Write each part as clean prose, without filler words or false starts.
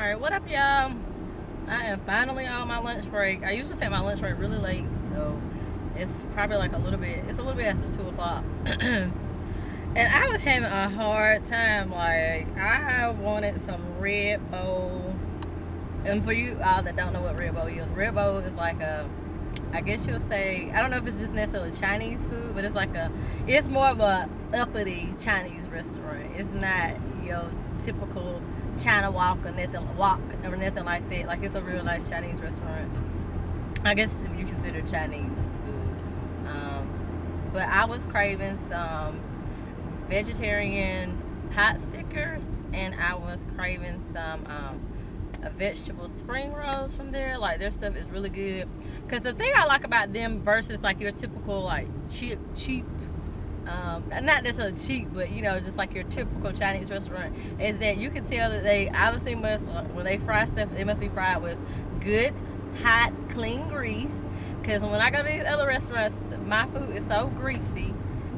Alright, what up, y'all? I am finally on my lunch break. I usually take my lunch break really late, so it's probably like it's a little bit after 2 o'clock. And I was having a hard time. Like, I wanted some Red Bull. And for you all that don't know what Red Bull is like I guess you'll say, I don't know if it's just necessarily Chinese food, but it's more of a uppity Chinese restaurant. It's not your typical China walk or nothing like that. Like, it's a real nice Chinese restaurant, I guess, if you consider Chinese food. But I was craving some vegetarian pot stickers, and I was craving some a vegetable spring rolls from there. Like, their stuff is really good. Because the thing I like about them versus like your typical like cheap not necessarily cheap, but just like your typical Chinese restaurant, is that you can tell that they obviously when they fry stuff, it must be fried with good, hot, clean grease. Because when I go to these other restaurants, my food is so greasy,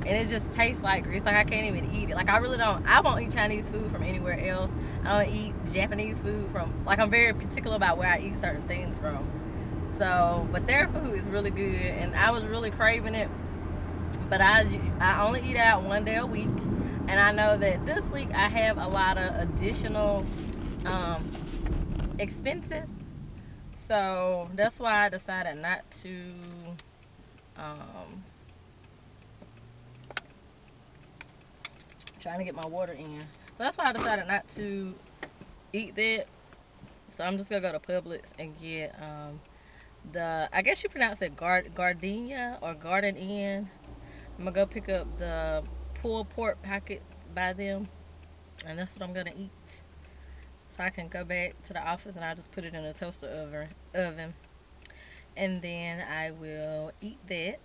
and it just tastes like grease. Like, I can't even eat it. Like, I won't eat Chinese food from anywhere else. I don't eat Japanese food from, like, I'm very particular about where I eat certain things from. So, but their food is really good, and I was really craving it. But I only eat out one day a week, and I know that this week I have a lot of additional expenses, so that's why I decided not to trying to get my water in. So that's why I decided not to eat that. So I'm just gonna go to Publix and get I guess you pronounce it Gardenia or Garden Inn. I'm gonna go pick up the pulled pork packets by them, and that's what I'm gonna eat. So I can go back to the office and I'll just put it in a toaster oven, and then I will eat that,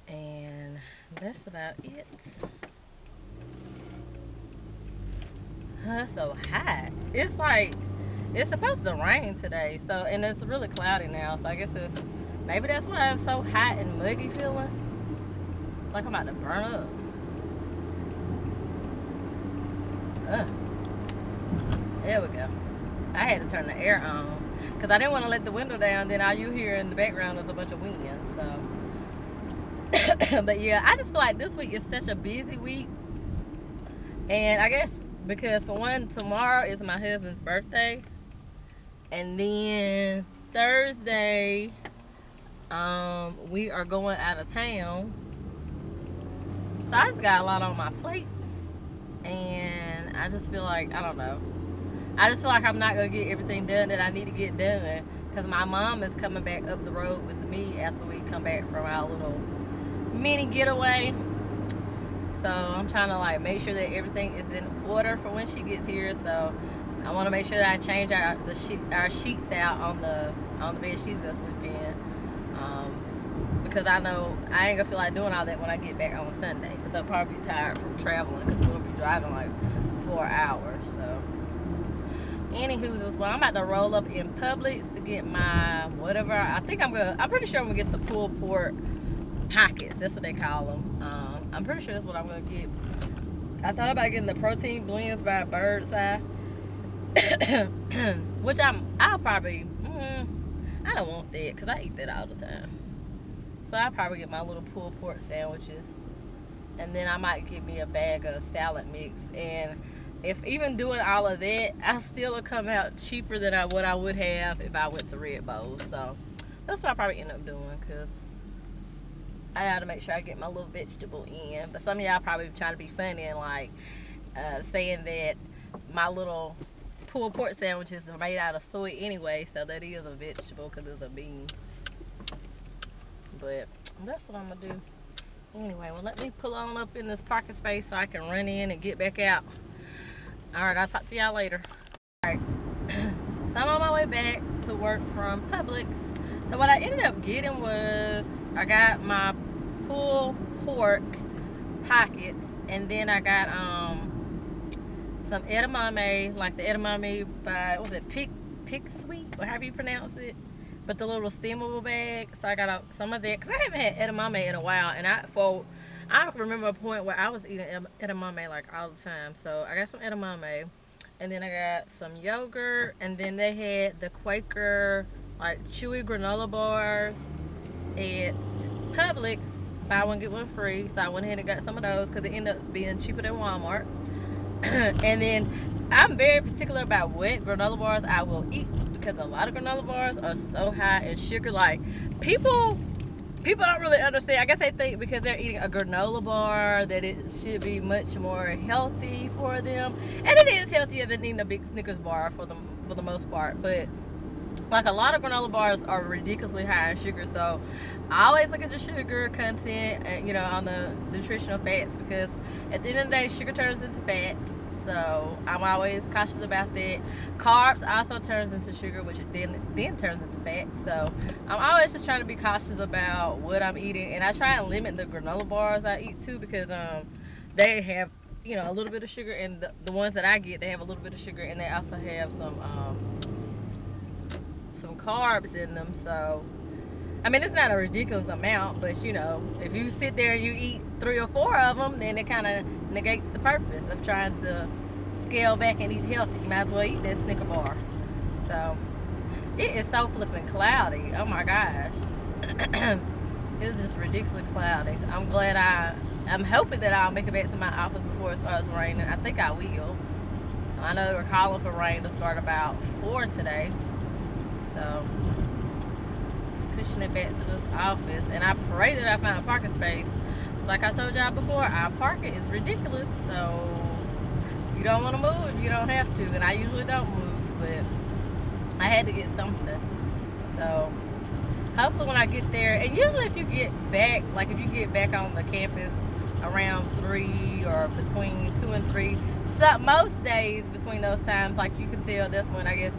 and that's about it. It's so hot. It's supposed to rain today, so, and it's really cloudy now, so I guess maybe that's why it's so hot and muggy feeling. It's like I'm about to burn up. There we go. I had to turn the air on because I didn't want to let the window down. Then all you hear in the background is a bunch of wind. So, but yeah, I just feel like this week is such a busy week, and I guess because, for one, tomorrow is my husband's birthday, and then Thursday we are going out of town. So I just got a lot on my plate, and I just feel like, I don't know, I just feel like I'm not going to get everything done that I need to get done, because my mom is coming back up the road with me after we come back from our little mini getaway. So I'm trying to, like, make sure that everything is in order for when she gets here. So I want to make sure that I change our sheets out on the bed sheets that sleep in, because I know I ain't gonna feel like doing all that when I get back on Sunday, because I'll probably be tired from traveling, because we'll be driving like 4 hours. So anywho, well, I'm about to roll up in Publix to get my whatever. I'm pretty sure I'm gonna get the pulled pork pockets. That's what they call them. I'm pretty sure that's what I'm gonna get. I thought about getting the protein blends by Bird's Eye, which I'll probably I don't want that because I eat that all the time. So I'll probably get my little pulled pork sandwiches, and then I might get me a bag of salad mix. And if even doing all of that, I still will come out cheaper than what I would have if I went to Red Bull. So that's what I probably end up doing, because I gotta make sure I get my little vegetable in. But some of y'all probably trying to be funny and like saying that my little pulled pork sandwiches are made out of soy anyway, so that is a vegetable because it's a bean. But that's what I'm gonna do. Anyway, well, let me pull on up in this parking space so I can run in and get back out. Alright, I'll talk to y'all later. Alright, so I'm on my way back to work from Publix. So what I ended up getting was, I got my pulled pork pockets, and then I got some edamame, like the edamame by, what was it, Pick Sweet, or however you pronounce it, but the little steamable bag. So I got some of that, because I haven't had edamame in a while, and I remember a point where I was eating edamame like all the time. So I got some edamame, and then I got some yogurt, and then they had the Quaker like chewy granola bars at Publix. Buy one get one free, so I went ahead and got some of those because it ended up being cheaper than Walmart. And then I'm very particular about what granola bars I will eat because a lot of granola bars are so high in sugar. Like people don't really understand. I guess they think because they're eating a granola bar that it should be much more healthy for them, and it is healthier than eating a big Snickers bar for the most part. But like a lot of granola bars are ridiculously high in sugar, so I always look at the sugar content, on the nutritional fats, because at the end of the day, sugar turns into fat. So I'm always cautious about that. Carbs also turns into sugar, which then turns into fat. So I'm always just trying to be cautious about what I'm eating, and I try and limit the granola bars I eat too, because they have a little bit of sugar, and the ones that I get, they have a little bit of sugar, and they also have some carbs in them. So I mean, it's not a ridiculous amount, but if you sit there and you eat 3 or 4 of them, then it kind of negates the purpose of trying to scale back and eat healthy. You might as well eat that Snicker bar. So it is so flipping cloudy. Oh my gosh. It's just ridiculously cloudy. I'm hoping that I'll make it back to my office before it starts raining. I think I will. I know they were calling for rain to start about 4 today. So pushing it back to this office, and I pray that I find a parking space. Like I told y'all before, our parking is ridiculous, so you don't want to move if you don't have to, and I usually don't move, but I had to get something. So hopefully when I get there, and usually if you get back on the campus around 3 or between 2 and 3, most days between those times, like you can tell, that's when I guess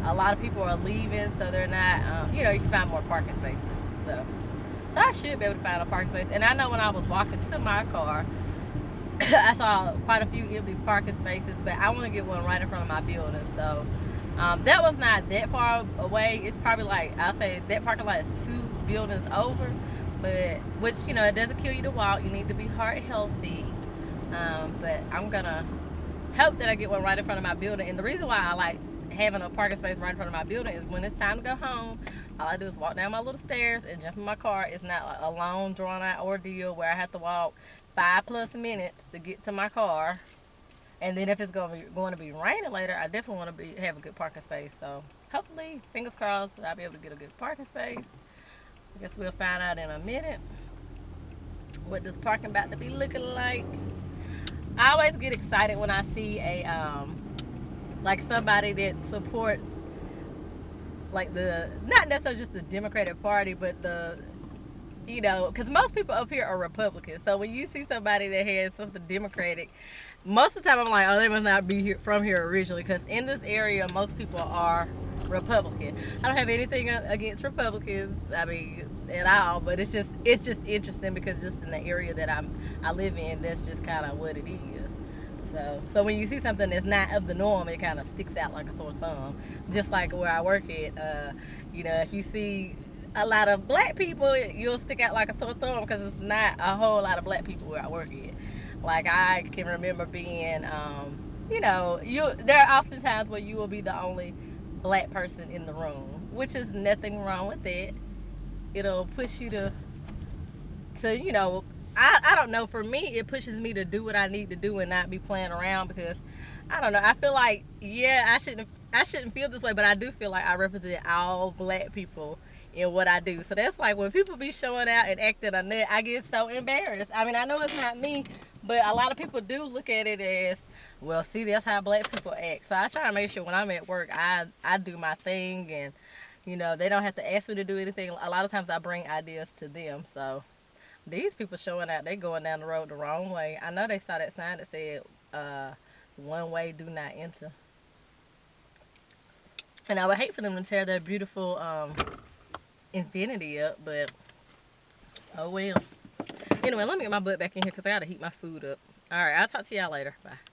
a lot of people are leaving, so they're not, you can find more parking spaces. So I should be able to find a parking space. And I know when I was walking to my car, I saw quite a few empty parking spaces, but I want to get one right in front of my building. So that was not that far away. It's probably I'll say that parking lot is 2 buildings over, but which, it doesn't kill you to walk. You need to be heart healthy. But I'm going to hope that I get one right in front of my building. And the reason why I like having a parking space right in front of my building is when it's time to go home, all I do is walk down my little stairs and jump in my car. It's not a long drawn out ordeal where I have to walk 5+ minutes to get to my car. And then if it's going to be raining later, I definitely want to have a good parking space. So hopefully, fingers crossed, I'll be able to get a good parking space. I guess we'll find out in a minute what this parking about to be looking like. I always get excited when I see somebody that supports not necessarily just the Democratic Party, but because most people up here are Republicans. So when you see somebody that has something Democratic, most of the time I'm like, oh, they must not be from here originally, because in this area most people are Republican. I don't have anything against Republicans, I mean, at all, but it's just interesting because just in the area that I live in, that's just kind of what it is. So when you see something that's not of the norm, it kind of sticks out like a sore thumb. Just like where I work at, if you see a lot of black people, you'll stick out like a sore thumb because it's not a whole lot of black people where I work at. Like I can remember being, there are often times where you will be the only black person in the room, which is nothing wrong with that. It'll push you to I don't know, for me it pushes me to do what I need to do and not be playing around, because I don't know, I feel like, yeah, I shouldn't feel this way, but I do feel like I represent all black people in what I do. So that's like when people be showing out and acting a nut, I get so embarrassed. I mean, I know it's not me, but a lot of people do look at it as, well, see, that's how black people act. So I try to make sure when I'm at work, I do my thing, and they don't have to ask me to do anything. A lot of times I bring ideas to them. So these people showing out, they going down the road the wrong way. I know they saw that sign that said, one way, do not enter. And I would hate for them to tear their beautiful infinity up, but oh well. Anyway, let me get my butt back in here because I got to heat my food up. Alright, I'll talk to y'all later. Bye.